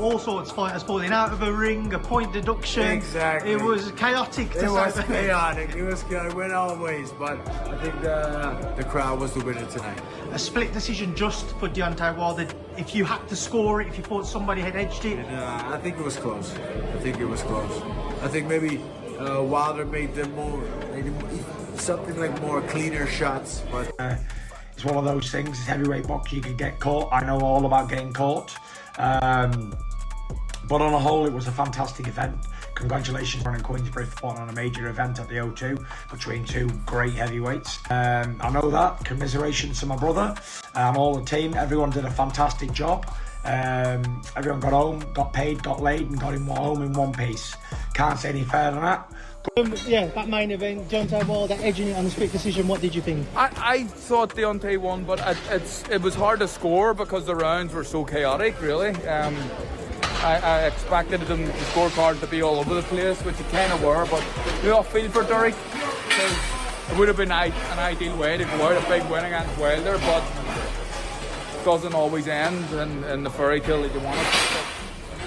all sorts of fighters falling out of a ring, a point deduction. Exactly. It was chaotic. It was chaotic. It went all ways, but I think the crowd was the winner tonight. A split decision just for Deontay Wilder. If you had to score it, if you thought somebody had edged it. And, I think it was close. I think it was close. I think maybe Wilder made them something like more cleaner shots, but. It's one of those things, it's heavyweight boxing, you can get caught. I know all about getting caught. But on a whole, it was a fantastic event. Congratulations on Queensbury for putting on a major event at the O2 between two great heavyweights. I know that. Commiserations to my brother, all the team. Everyone did a fantastic job. Everyone got home, got paid, got laid, and got home in one piece. Can't say any fairer than that. Yeah, that main event, Deontay Wilder edging it on the split decision. What did you think? I thought Deontay won, but it was hard to score because the rounds were so chaotic, really. I expected the scorecard to be all over the place, which it kind of were, but I feel for Derek. It would have been an ideal way to go out, a big win against Wilder, but it doesn't always end in the fairy tale that you want it.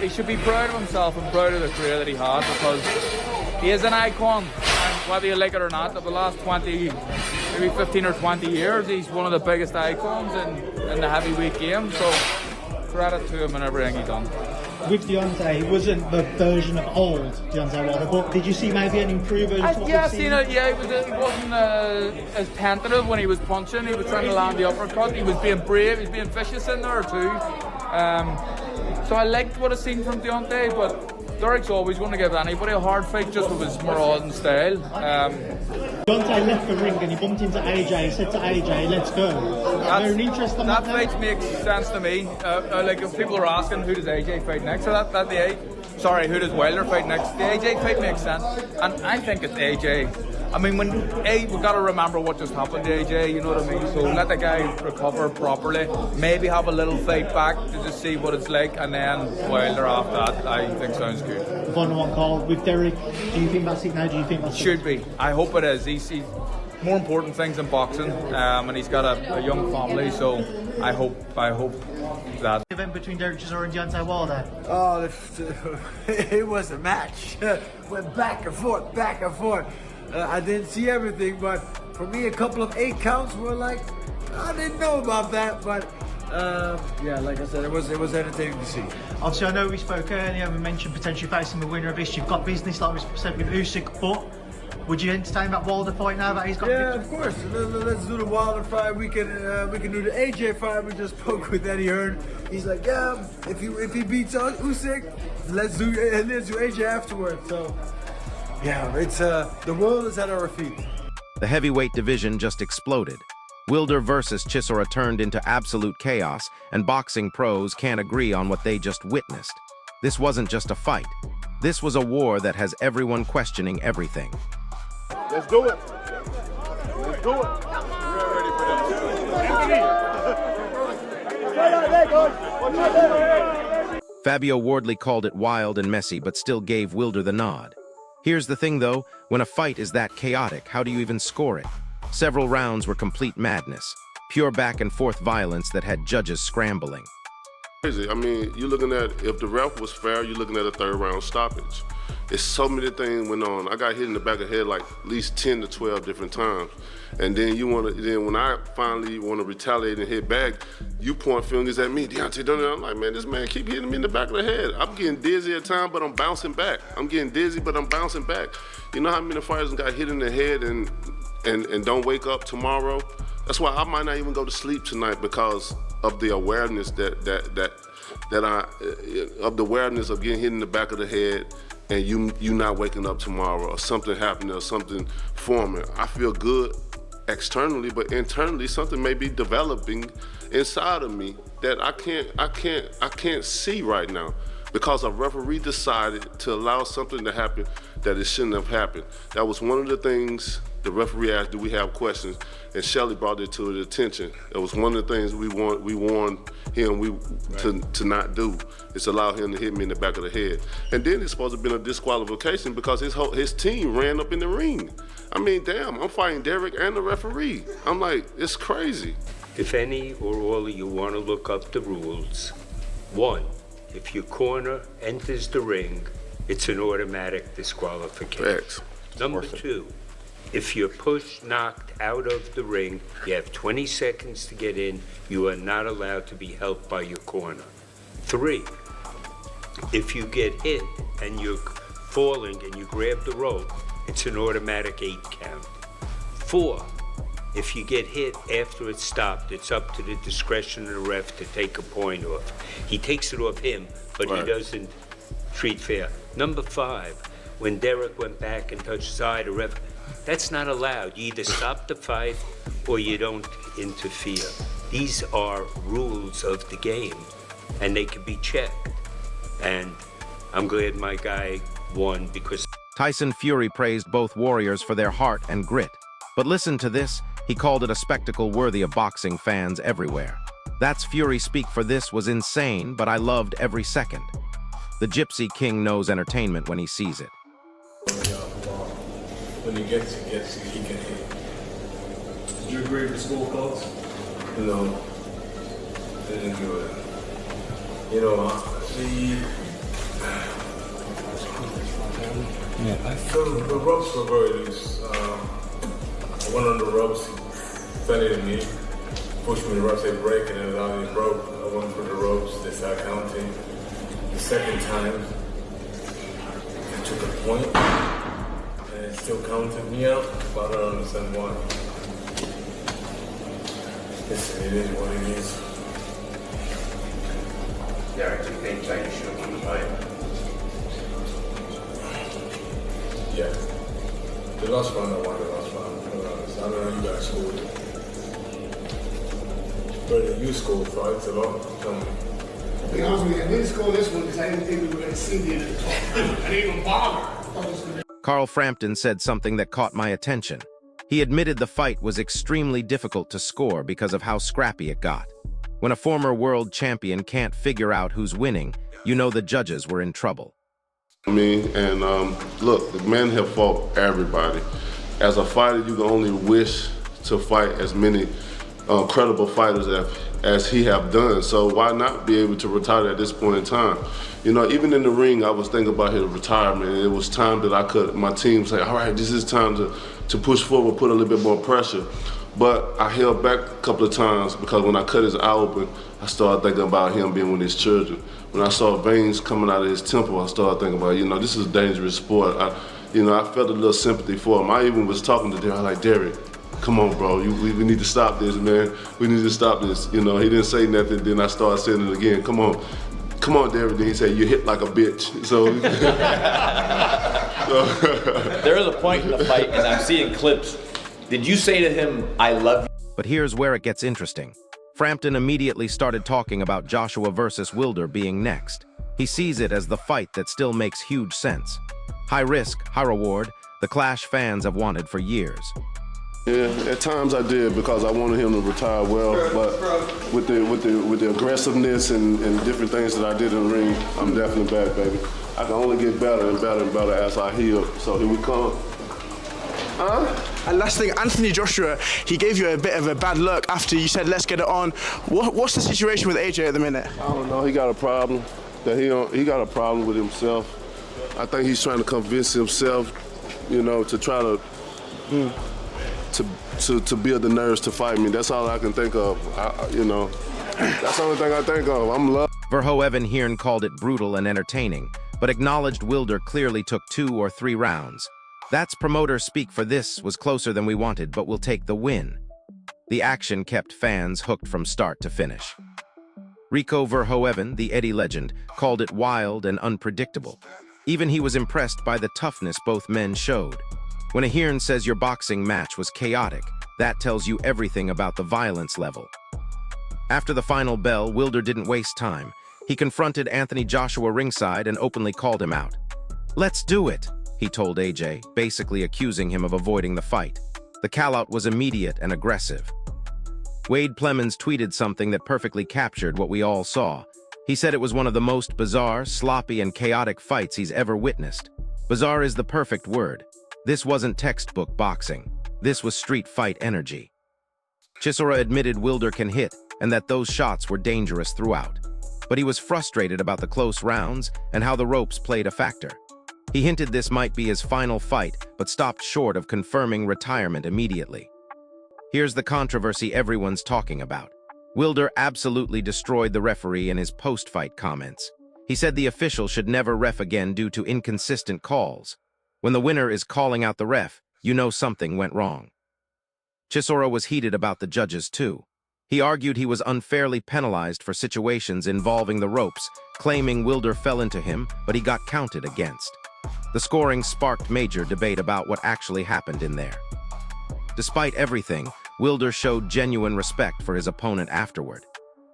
He should be proud of himself and proud of the career that he had, because he is an icon, and whether you like it or not, of the last 20, maybe 15 or 20 years, he's one of the biggest icons in the heavyweight game, so credit to him and everything he's done. With Deontay, it wasn't the version of old Deontay Wilder, but did you see maybe an improvement? Yeah, I've seen it. Yeah, he wasn't as tentative when he was punching. He was trying to land the uppercut. He was being brave. He was being vicious in there too. So I liked what I've seen from Deontay, but Derek's always going to give anybody a hard fight just with his marauding style. Deontay left the ring and he bumped into AJ. He said to AJ, "Let's go." That fight makes sense to me. Like if people are asking who does AJ fight next, who does Wilder fight next? The AJ fight makes sense, and I think it's AJ. I mean, we've got to remember what just happened to AJ, you know what I mean? So let the guy recover properly, maybe have a little fight back to just see what it's like, and then Wilder after that, I think sounds good. 1-1 call with Derek. Do you think that's it now? Do you think that's Should be. I hope it is. He's more important things in boxing, and he's got a young family, so I hope that. The event between Derek Chisora and Deontay Wilder. Oh, it was a match. Went back and forth, back and forth. I didn't see everything, but for me, a couple of 8 counts were like, I didn't know about that, but yeah, like I said, it was entertaining to see. Obviously, I know we spoke earlier and we mentioned potentially facing the winner of this. You've got business, like we said, with Usyk, but would you entertain that Wilder fight now that he's got? Yeah, of course. Let's do the Wilder fight. We can do the AJ fight. We just spoke with Eddie Hearn. He's like, yeah, if he beats Usyk, let's do AJ afterwards. So. Yeah, it's the world is at our feet. The heavyweight division just exploded. Wilder versus Chisora turned into absolute chaos, and boxing pros can't agree on what they just witnessed. This wasn't just a fight. This was a war that has everyone questioning everything. Let's do it. Let's do it. We're ready for that. Fabio Wardley called it wild and messy, but still gave Wilder the nod. Here's the thing though, when a fight is that chaotic, how do you even score it? Several rounds were complete madness, pure back and forth violence that had judges scrambling. Crazy. I mean, you're looking at, if the ref was fair, you're looking at a 3rd round stoppage. It's so many things went on. I got hit in the back of the head like at least 10 to 12 different times. And then when I finally want to retaliate and hit back, you point fingers at me, Deontay, I'm like, man, this man keep hitting me in the back of the head. I'm getting dizzy at times, but I'm bouncing back. I'm getting dizzy, but I'm bouncing back. You know how many fighters got hit in the head and don't wake up tomorrow? That's why I might not even go to sleep tonight, because of the awareness of the awareness of getting hit in the back of the head, and you not waking up tomorrow, or something happening, or something forming. I feel good externally, but internally something may be developing inside of me that I can't see right now, because a referee decided to allow something to happen that it shouldn't have happened. That was one of the things the referee asked, do we have questions? And Shelley brought it to his attention. It was one of the things we warned him to not do, is allow him to hit me in the back of the head. And then it's supposed to have been a disqualification because his team ran up in the ring. I mean, damn, I'm fighting Derek and the referee. I'm like, it's crazy. If any or all of you want to look up the rules, 1, if your corner enters the ring, it's an automatic disqualification. Facts. Number 2, if you're pushed, knocked out of the ring, you have 20 seconds to get in. You are not allowed to be helped by your corner. 3, if you get hit and you're falling and you grab the rope, it's an automatic 8 count. 4, if you get hit after it's stopped, it's up to the discretion of the ref to take a point off. He takes it off him, but he doesn't treat fair. Number 5, when Derek went back and touched his eye, the ref, that's not allowed. You either stop the fight or you don't interfere. These are rules of the game, and they can be checked. And I'm glad my guy won because... Tyson Fury praised both warriors for their heart and grit. But listen to this, he called it a spectacle worthy of boxing fans everywhere. That's Fury speak for this was insane, but I loved every second. The Gypsy King knows entertainment when he sees it. When he gets it, he can hit. Did you agree with the scorecards? No. Didn't agree with it. You know, the ropes were very loose. I went on the ropes, fell into me, pushed me, the ropes, they break, and then I broke. I went through the ropes, they started counting. The second time, I took a point, and it still counted me out, but I don't understand why. Listen, it is what it is. Derek, do you think Tyson should have won the fight? Yeah. The last round, I won the last round. I don't know how you guys scored. But you scored fights a lot. Tell me. To be honest with you, I didn't score this one because I didn't think we were going to see the end of the top. I didn't even bother. Carl Frampton said something that caught my attention. He admitted the fight was extremely difficult to score because of how scrappy it got. When a former world champion can't figure out who's winning, you know the judges were in trouble. And look, the men have fought everybody. As a fighter, you can only wish to fight as many credible fighters as he have done. So why not be able to retire at this point in time? You know, even in the ring, I was thinking about his retirement. And it was time that my team say, all right, this is time to push forward, put a little bit more pressure. But I held back a couple of times because when I cut his eye open, I started thinking about him being with his children. When I saw veins coming out of his temple, I started thinking about, you know, this is a dangerous sport. I felt a little sympathy for him. I even was talking to Derek, I was like, Derek, come on, bro, we need to stop this, man. We need to stop this. You know, he didn't say nothing, then I started saying it again. Come on, Derek. Then he said, you hit like a bitch. So, There is a point in the fight, and I'm seeing clips. Did you say to him, I love you? But here's where it gets interesting. Frampton immediately started talking about Joshua versus Wilder being next. He sees it as the fight that still makes huge sense. High risk, high reward, the clash fans have wanted for years. Yeah, at times I did because I wanted him to retire well, but with the aggressiveness and different things that I did in the ring, I'm definitely back, baby. I can only get better and better and better as I heal. So here we come. And last thing, Anthony Joshua, he gave you a bit of a bad look after you said, let's get it on. What's the situation with AJ at the minute? I don't know, he got a problem. He got a problem with himself. I think he's trying to convince himself, you know, to try to build the nerves to fight me. That's all I can think of, you know. That's the only thing I think of. I'm loved. Verhoeven Hearn called it brutal and entertaining, but acknowledged Wilder clearly took 2 or 3 rounds. That's promoter speak for this was closer than we wanted, but we'll take the win. The action kept fans hooked from start to finish. Rico Verhoeven, the Eddie legend, called it wild and unpredictable. Even he was impressed by the toughness both men showed. When a Hearn says your boxing match was chaotic, that tells you everything about the violence level. After the final bell, Wilder didn't waste time. He confronted Anthony Joshua ringside and openly called him out. "Let's do it," he told AJ, basically accusing him of avoiding the fight. The callout was immediate and aggressive. Wade Plemons tweeted something that perfectly captured what we all saw. He said it was one of the most bizarre, sloppy, and chaotic fights he's ever witnessed. Bizarre is the perfect word. This wasn't textbook boxing. This was street fight energy. Chisora admitted Wilder can hit, and that those shots were dangerous throughout. but he was frustrated about the close rounds and how the ropes played a factor. He hinted this might be his final fight, but stopped short of confirming retirement immediately. Here's the controversy everyone's talking about. Wilder absolutely destroyed the referee in his post-fight comments. He said the official should never ref again due to inconsistent calls. When the winner is calling out the ref, you know something went wrong. Chisora was heated about the judges too. He argued he was unfairly penalized for situations involving the ropes, claiming Wilder fell into him, but he got counted against. The scoring sparked major debate about what actually happened in there. Despite everything, Wilder showed genuine respect for his opponent afterward.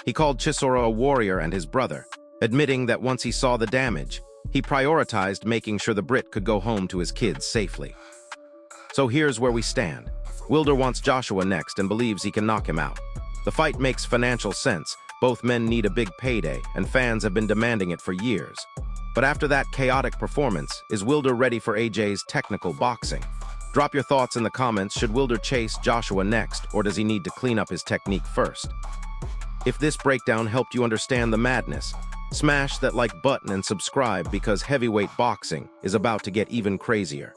He called Chisora a warrior and his brother, admitting that once he saw the damage, he prioritized making sure the Brit could go home to his kids safely. So here's where we stand. Wilder wants Joshua next and believes he can knock him out. The fight makes financial sense. Both men need a big payday, and fans have been demanding it for years. But after that chaotic performance, is Wilder ready for AJ's technical boxing? Drop your thoughts in the comments. Should Wilder chase Joshua next, or does he need to clean up his technique first? If this breakdown helped you understand the madness, smash that like button and subscribe because heavyweight boxing is about to get even crazier.